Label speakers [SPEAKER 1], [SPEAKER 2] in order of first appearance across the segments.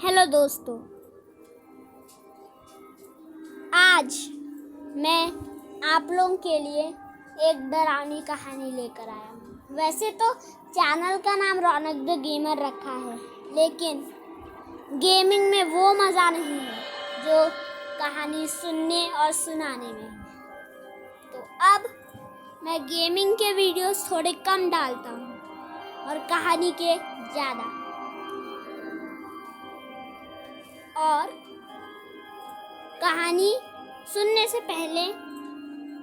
[SPEAKER 1] Hello दोस्तों, आज मैं आप लोगों के लिए एक डरावनी कहानी लेकर आया हूँ। वैसे तो चैनल का नाम रौनक द गेमर रखा है, लेकिन गेमिंग में वो मज़ा नहीं है जो कहानी सुनने और सुनाने में है। तो अब मैं गेमिंग के वीडियोस थोड़े कम डालता हूँ और कहानी के ज़्यादा। और कहानी सुनने से पहले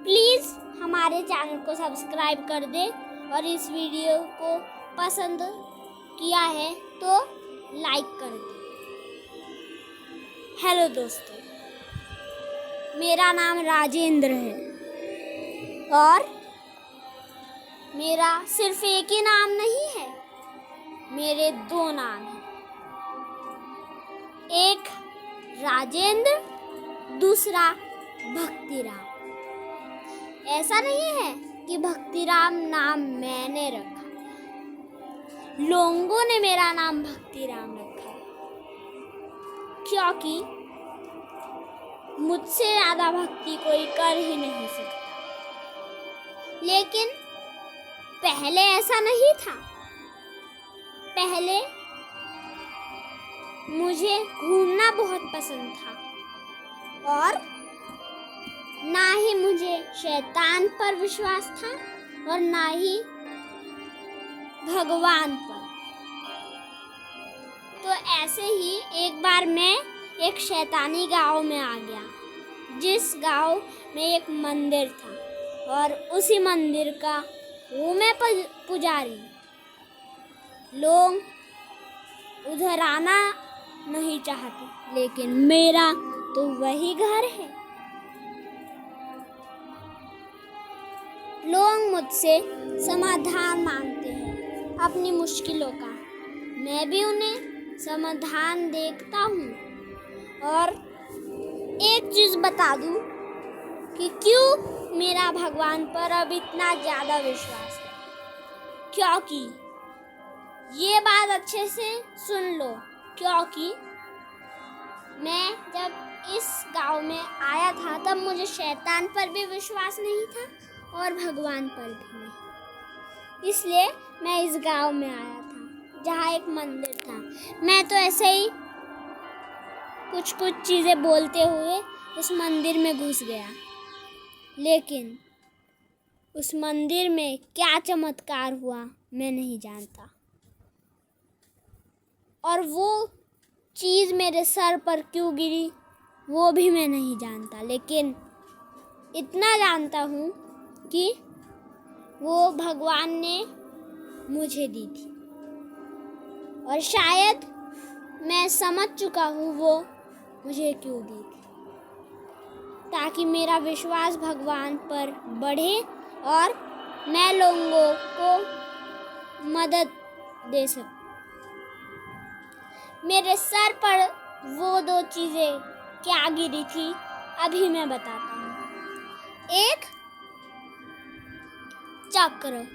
[SPEAKER 1] प्लीज़ हमारे चैनल को सब्सक्राइब कर दे और इस वीडियो को पसंद किया है तो लाइक कर दे। हेलो दोस्तों, मेरा नाम राजेंद्र है और मेरा सिर्फ एक ही नाम नहीं है, मेरे दो नाम हैं। एक राजेंद्र, दूसरा भक्तिराम। ऐसा नहीं है कि भक्तिराम नाम मैंने रखा, लोगों ने मेरा नाम भक्तिराम रखा है, क्योंकि मुझसे ज़्यादा भक्ति कोई कर ही नहीं सकता। लेकिन पहले ऐसा नहीं था। पहले मुझे घूमना बहुत पसंद था और ना ही मुझे शैतान पर विश्वास था और ना ही भगवान पर। तो ऐसे ही एक बार मैं एक शैतानी गांव में आ गया, जिस गांव में एक मंदिर था और उसी मंदिर का हूँ मैं पुजारी। लोग उधर आना नहीं चाहते, लेकिन मेरा तो वही घर है। लोग मुझसे समाधान मांगते हैं अपनी मुश्किलों का, मैं भी उन्हें समाधान देखता हूँ। और एक चीज़ बता दूँ कि क्यों मेरा भगवान पर अब इतना ज़्यादा विश्वास है, क्योंकि ये बात अच्छे से सुन लो, क्योंकि मैं जब इस गांव में आया था तब मुझे शैतान पर भी विश्वास नहीं था और भगवान पर भी नहीं। इसलिए मैं इस गांव में आया था जहाँ एक मंदिर था। मैं तो ऐसे ही कुछ चीज़ें बोलते हुए उस मंदिर में घुस गया, लेकिन उस मंदिर में क्या चमत्कार हुआ मैं नहीं जानता। और वो चीज़ मेरे सर पर क्यों गिरी वो भी मैं नहीं जानता, लेकिन इतना जानता हूँ कि वो भगवान ने मुझे दी थी और शायद मैं समझ चुका हूँ वो मुझे क्यों दी थी, ताकि मेरा विश्वास भगवान पर बढ़े और मैं लोगों को मदद दे सकूँ। मेरे सर पर वो दो चीज़ें क्या गिरी थी अभी मैं बताता हूँ। एक चक्र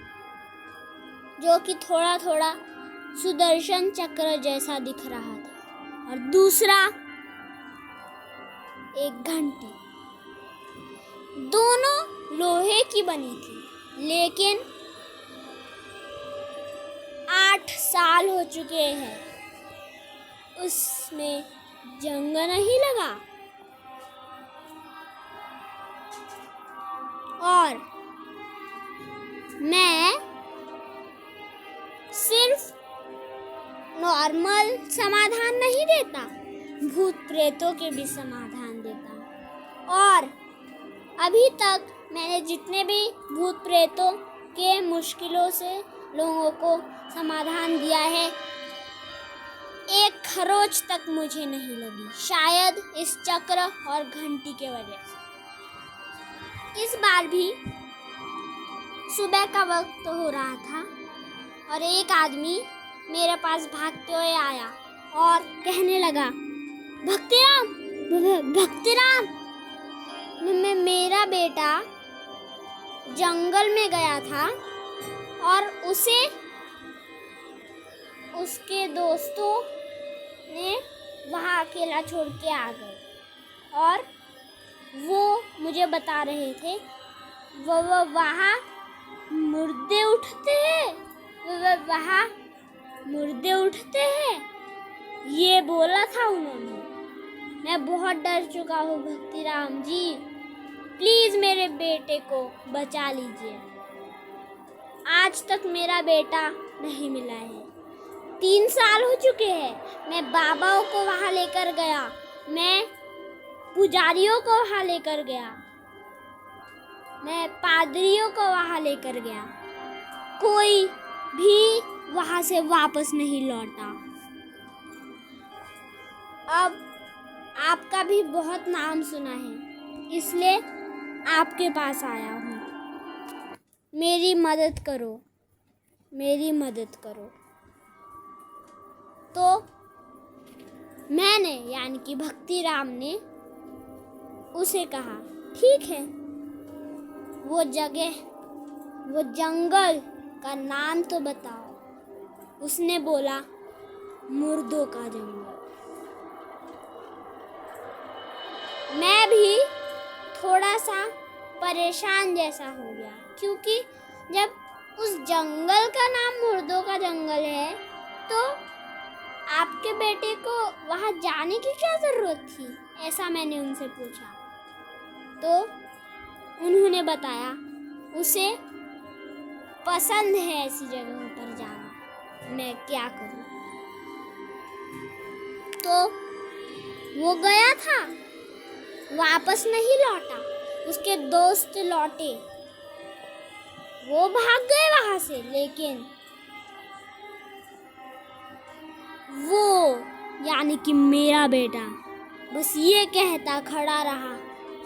[SPEAKER 1] जो कि थोड़ा थोड़ा सुदर्शन चक्र जैसा दिख रहा था, और दूसरा एक घंटी। दोनों लोहे की बनी थी, लेकिन 8 साल हो चुके हैं, उसमें जंग नहीं लगा। और मैं सिर्फ नॉर्मल समाधान नहीं देता, भूत प्रेतों के भी समाधान देता हूँ। और अभी तक मैंने जितने भी भूत प्रेतों के मुश्किलों से लोगों को समाधान दिया है, एक खरोच तक मुझे नहीं लगी, शायद इस चक्र और घंटी के वजह से। इस बार भी सुबह का वक्त हो रहा था और एक आदमी मेरे पास भागते हुए आया और कहने लगा, भक्तिराम, भक्तिराम, मेरा बेटा जंगल में गया था और उसे उसके दोस्तों ने वहाँ अकेला छोड़ के आ गए और वो मुझे बता रहे थे वो वहाँ मुर्दे उठते हैं, वो वहाँ मुर्दे उठते हैं, ये बोला था उन्होंने। मैं बहुत डर चुका हूँ भक्तिराम जी, प्लीज मेरे बेटे को बचा लीजिए। आज तक मेरा बेटा नहीं मिला है, 3 साल हो चुके हैं। मैं बाबाओं को वहाँ लेकर गया, मैं पुजारियों को वहाँ लेकर गया, मैं पादरियों को वहाँ लेकर गया, कोई भी वहाँ से वापस नहीं लौटा। अब आपका भी बहुत नाम सुना है, इसलिए आपके पास आया हूँ। मेरी मदद करो, मेरी मदद करो। तो मैंने यानी कि भक्तिराम ने उसे कहा, ठीक है, वो जगह, वो जंगल का नाम तो बताओ। उसने बोला, मुर्दों का जंगल। मैं भी थोड़ा सा परेशान जैसा हो गया, क्योंकि जब उस जंगल का नाम मुर्दों का जंगल है तो आपके बेटे को वहाँ जाने की क्या ज़रूरत थी, ऐसा मैंने उनसे पूछा। तो उन्होंने बताया उसे पसंद है ऐसी जगहों पर जाना, मैं क्या करूँ। तो वो गया था, वापस नहीं लौटा। उसके दोस्त लौटे, वो भाग गए वहां से, लेकिन वो यानी कि मेरा बेटा बस ये कहता खड़ा रहा,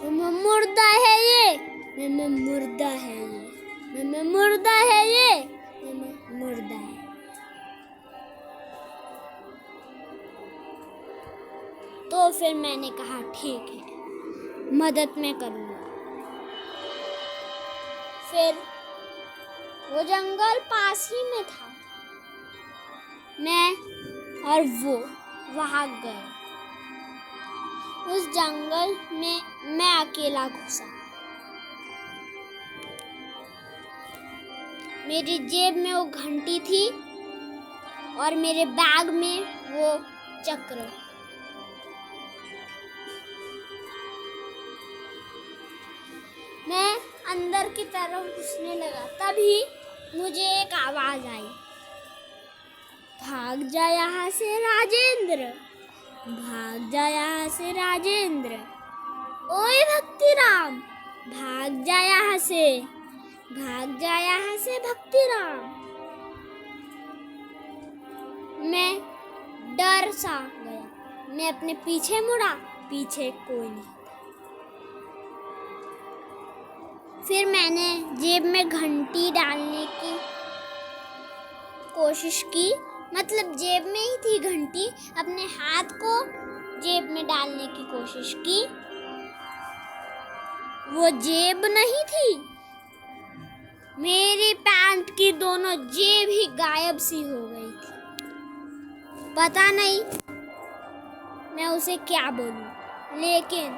[SPEAKER 1] मैं मुर्दा है ये, मैं मुर्दा है ये, मैं मुर्दा है ये, मैं मुर्दा है। तो फिर मैंने कहा ठीक है, मदद मैं करूँगा। फिर वो जंगल पास ही में था, मैं और वो वहाँ गए। उस जंगल में मैं अकेला घुसा। मेरी जेब में वो घंटी थी और मेरे बैग में वो चक्र। मैं अंदर की तरफ घुसने लगा, तभी मुझे एक आवाज आई, भाग जा यहाँ से राजेंद्र, भाग जा यहाँ से राजेंद्र, ओए भक्तिराम, भाग जा यहाँ से, भाग जा यहाँ से भक्तिराम। मैं डर सा गया, मैं अपने पीछे मुड़ा, पीछे कोई नहीं। फिर मैंने जेब में घंटी डालने की कोशिश की, मतलब जेब में ही थी घंटी, अपने हाथ को जेब में डालने की कोशिश की, वो जेब नहीं थी, मेरी पैंट की दोनों जेब ही गायब सी हो गई थी। पता नहीं मैं उसे क्या बोलूं, लेकिन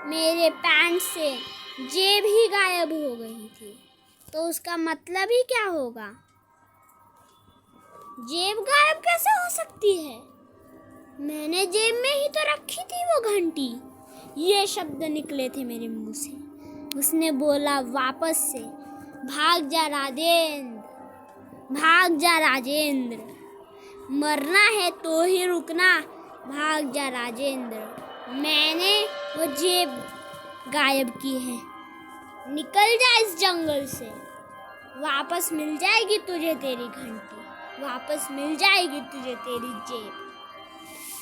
[SPEAKER 1] मेरे पैंट से जेब ही गायब हो गई थी, तो उसका मतलब ही क्या होगा? जेब गायब कैसे हो सकती है? मैंने जेब में ही तो रखी थी वो घंटी। ये शब्द निकले थे मेरे मुंह से। उसने बोला वापस से, भाग जा राजेंद्र, भाग जा राजेंद्र, मरना है तो ही रुकना, भाग जा राजेंद्र। मैंने वो जेब गायब की है, निकल जा इस जंगल से, वापस मिल जाएगी तुझे तेरी घंटी, वापस मिल जाएगी तुझे तेरी जेब,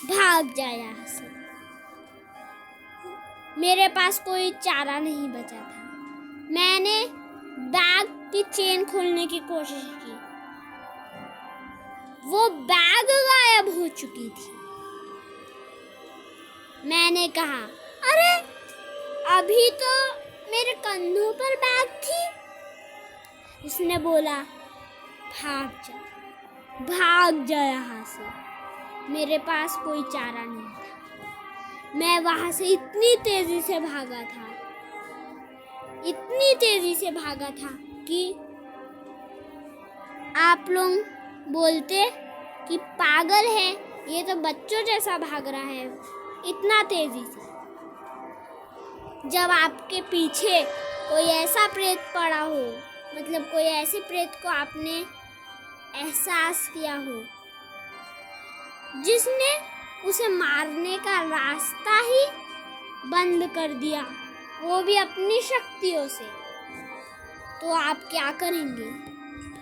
[SPEAKER 1] भाग जा यहाँ से। मेरे पास कोई चारा नहीं बचा था। मैंने बैग की चेन खोलने की कोशिश की, वो बैग गायब हो चुकी थी। मैंने कहा, अरे अभी तो मेरे कंधों पर बैग थी। उसने बोला, भाग जा यहाँ से, मेरे पास कोई चारा नहीं था। मैं वहां से इतनी तेजी से भागा था, इतनी तेजी से भागा था कि आप लोग बोलते कि पागल है, ये तो बच्चों जैसा भाग रहा है इतना तेजी से। जब आपके पीछे कोई ऐसा प्रेत पड़ा हो, मतलब कोई ऐसे प्रेत को आपने एहसास किया हो जिसने उसे मारने का रास्ता ही बंद कर दिया, वो भी अपनी शक्तियों से, तो आप क्या करेंगे?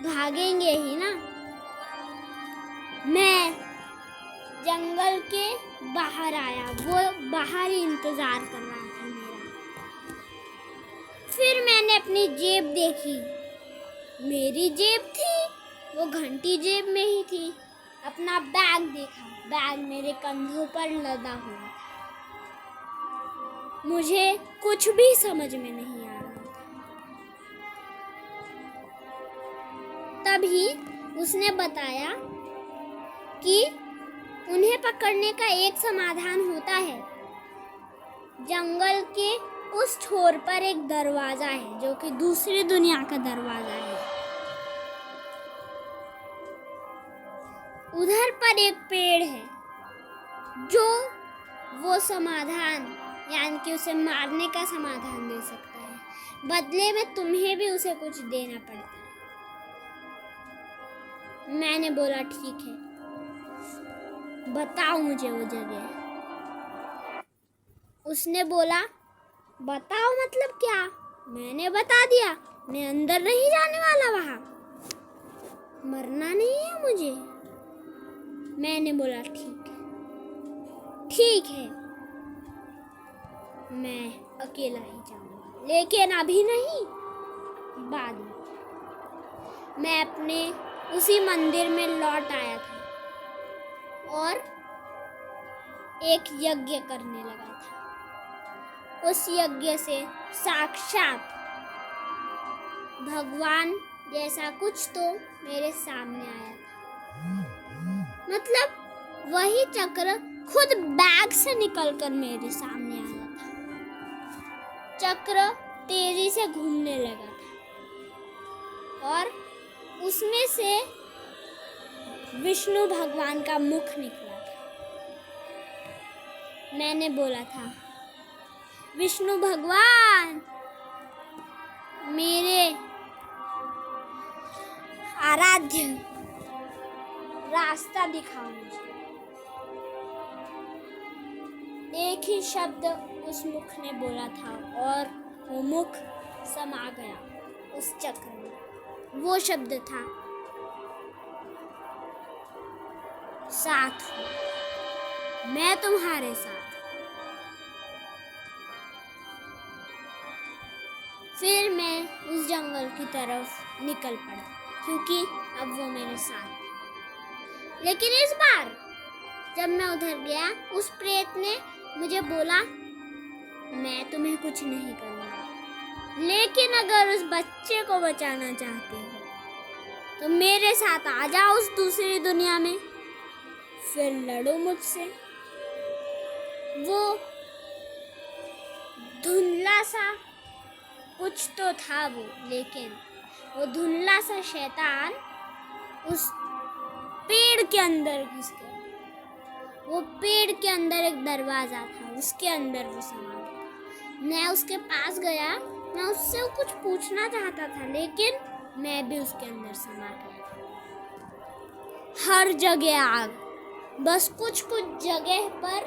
[SPEAKER 1] भागेंगे ही ना। मैं जंगल के बाहर आया, वो बाहर ही इंतजार कर रहा था मेरा। फिर मैंने अपनी जेब देखी, मेरी जेब थी, वो घंटी जेब में ही थी। अपना बैग देखा, बैग मेरे कंधों पर लदा हुआ था। मुझे कुछ भी समझ में नहीं आ रहा था। तभी उसने बताया कि उन्हें पकड़ने का एक समाधान होता है। जंगल के उस छोर पर एक दरवाजा है जो कि दूसरी दुनिया का दरवाजा है। उधर पर एक पेड़ है जो वो समाधान, यानी कि उसे मारने का समाधान दे सकता है। बदले में तुम्हें भी उसे कुछ देना पड़ता है। मैंने बोला ठीक है, बताओ मुझे वो जगह। उसने बोला बताओ मतलब क्या? मैंने बता दिया, मैं अंदर नहीं जाने वाला, वहां मरना नहीं है मुझे। मैंने बोला ठीक है, ठीक है, मैं अकेला ही जाऊंगा, लेकिन अभी नहीं, बाद में। मैं अपने उसी मंदिर में लौट आया था और एक यज्ञ करने लगा था। उस यज्ञ से साक्षात भगवान जैसा कुछ तो मेरे सामने आया था। मतलब वही चक्र खुद बैग से निकलकर मेरे सामने आया था। चक्र तेजी से घूमने लगा था और उसमें से विष्णु भगवान का मुख निकला था। मैंने बोला था विष्णु भगवान, मेरे आराध्य, रास्ता दिखाओ मुझे। एक ही शब्द उस मुख ने बोला था और वो मुख समा गया उस चक्र में। वो शब्द था साथ हूं, मैं तुम्हारे साथ। फिर मैं उस जंगल की तरफ निकल पड़ा क्योंकि अब वो मेरे साथ था। लेकिन इस बार जब मैं उधर गया, उस प्रेत ने मुझे बोला मैं तुम्हें कुछ नहीं करूँगा, लेकिन अगर उस बच्चे को बचाना चाहते हो तो मेरे साथ आ जाओ उस दूसरी दुनिया में, फिर लड़ो मुझसे। वो धुंधला सा कुछ तो था वो, लेकिन वो धुंधला सा शैतान उस पेड़ के अंदर घुस गया। वो पेड़ के अंदर एक दरवाजा था, उसके अंदर वो समा गया। मैं उसके पास गया, मैं उससे कुछ पूछना चाहता था, लेकिन मैं भी उसके अंदर समा गया। हर जगह आग, बस कुछ कुछ जगह पर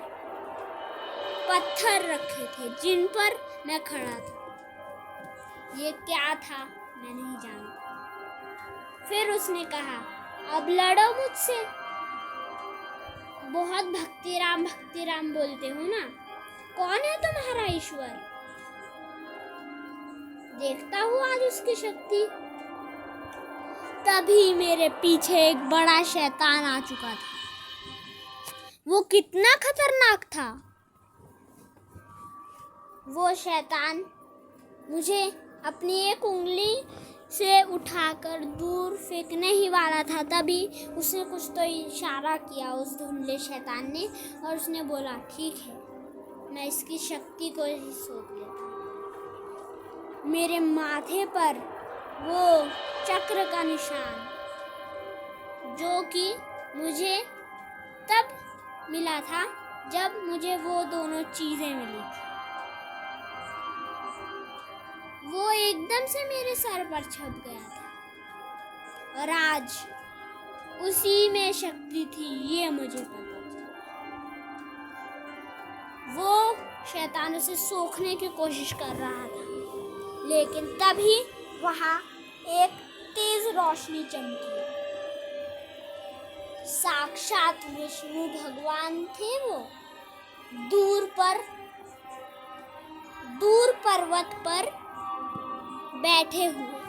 [SPEAKER 1] पत्थर रखे थे जिन पर मैं खड़ा था। ये क्या था मैं नहीं जानता। फिर उसने कहा अब लड़ो मुझसे। बहुत भक्तिराम बोलते हो ना, कौन है तुम्हारा ईश्वर? देखता हूँ आज उसकी शक्ति। तभी मेरे पीछे एक बड़ा शैतान आ चुका था। वो कितना खतरनाक था। वो शैतान मुझे अपनी एक उंगली से उठाकर दूर फेंकने ही वाला था, तभी उसने कुछ तो इशारा किया उस धुंधले शैतान ने, और उसने बोला, ठीक है, मैं इसकी शक्ति को ही सौंप लेता हूँ। मेरे माथे पर वो चक्र का निशान, जो कि मुझे तब मिला था जब मुझे वो दोनों चीज़ें मिली थी, वो एकदम से मेरे सर पर छप गया था, और आज उसी में शक्ति थी, ये मुझे पता चला। वो शैतान उसे सोखने की कोशिश कर रहा था, लेकिन तभी वहाँ एक तेज रोशनी चमकी। साक्षात विष्णु भगवान थे वो, दूर पर्वत पर बैठे हुए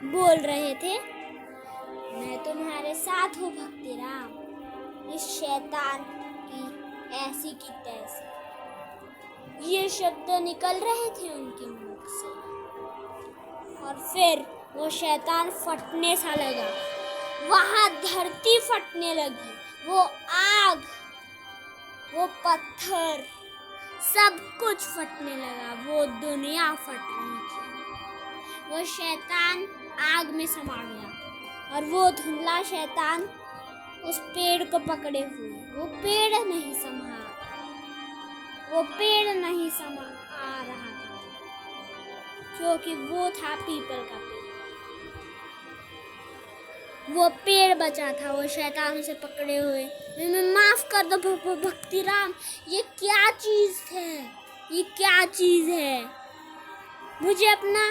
[SPEAKER 1] बोल रहे थे, मैं तुम्हारे साथ हूँ भक्तिराम, इस शैतान की ऐसी की तैसी। ये शब्द निकल रहे थे उनके मुख से, और फिर वो शैतान फटने सा लगा। वहाँ धरती फटने लगी, वो आग, वो पत्थर, सब कुछ फटने लगा। वो दुनिया फट रही थी। वो शैतान आग में समा गया, और वो धुंधला शैतान उस पेड़ को पकड़े हुए, वो पेड़ नहीं समा आ रहा था, क्योंकि वो था पीपल का पेड़। वो पेड़ बचा था, वो शैतान उसे पकड़े हुए, माफ कर दो भक्तिराम, ये क्या चीज़ है, ये क्या चीज़ है, मुझे अपना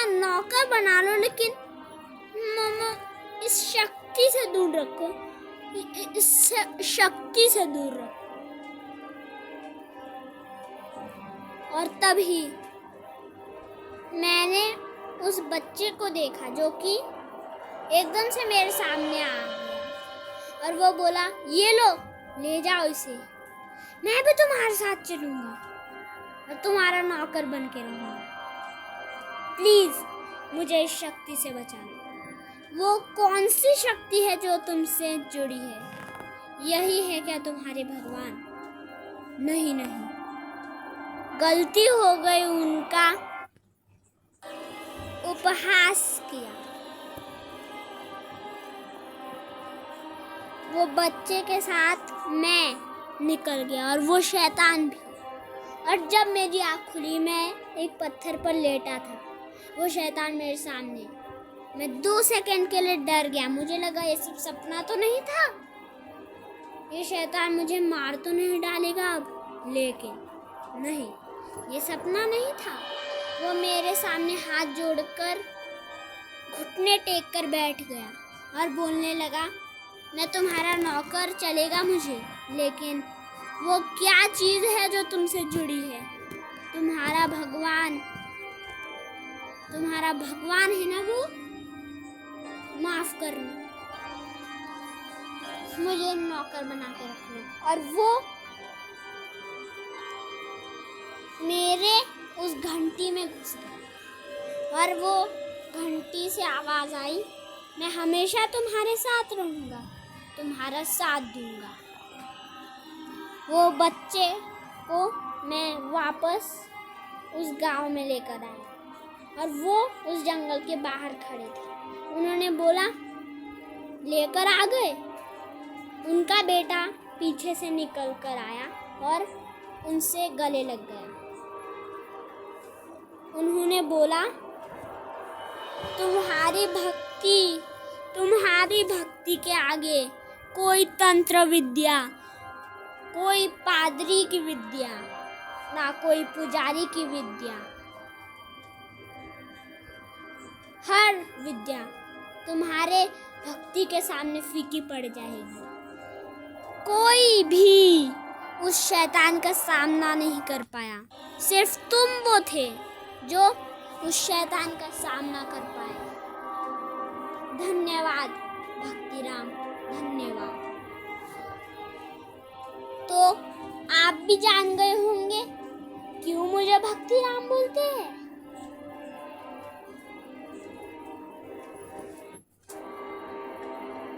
[SPEAKER 1] नौकर बना लो, लेकिन मामा इस शक्ति से दूर रखो, इस शक्ति से दूर रखो। और तभी मैंने उस बच्चे को देखा, जो कि एकदम से मेरे सामने आ गया, और वो बोला, ये लो, ले जाओ इसे, मैं भी तुम्हारे साथ चलूंगा और तुम्हारा नौकर बन के रहूंगा। प्लीज मुझे इस शक्ति से बचा लो। वो कौन सी शक्ति है जो तुमसे जुड़ी है? यही है क्या तुम्हारे भगवान? नहीं, गलती हो गई, उनका उपहास किया। वो बच्चे के साथ मैं निकल गया, और वो शैतान भी। और जब मेरी आँख खुली, मैं एक पत्थर पर लेटा था, वो शैतान मेरे सामने। मैं 2 सेकंड के लिए डर गया, मुझे लगा ये सब सपना तो नहीं था, ये शैतान मुझे मार तो नहीं डालेगा अब, लेकिन नहीं, ये सपना नहीं था। वो मेरे सामने हाथ जोड़कर घुटने टेक कर बैठ गया और बोलने लगा, मैं तुम्हारा नौकर, चलेगा मुझे, लेकिन वो क्या चीज़ है जो तुमसे जुड़ी है? तुम्हारा भगवान है ना वो? माफ करना, मुझे नौकर बना के रखना। और वो मेरे उस घंटी में घुस गया, और वो घंटी से आवाज़ आई, मैं हमेशा तुम्हारे साथ रहूँगा, तुम्हारा साथ दूंगा। वो बच्चे को मैं वापस उस गांव में लेकर आया, और वो उस जंगल के बाहर खड़े थे। उन्होंने बोला, लेकर आ गए? उनका बेटा पीछे से निकल कर आया और उनसे गले लग गया। उन्होंने बोला, तुम्हारी भक्ति के आगे कोई तंत्र विद्या, कोई पादरी की विद्या, ना कोई पुजारी की विद्या, हर विद्या तुम्हारे भक्ति के सामने फीकी पड़ जाएगी। कोई भी उस शैतान का सामना नहीं कर पाया, सिर्फ तुम वो थे जो उस शैतान का सामना कर पाए। धन्यवाद भक्तिराम, धन्यवाद। तो आप भी जान गए होंगे क्यों मुझे भक्ति राम बोलते हैं?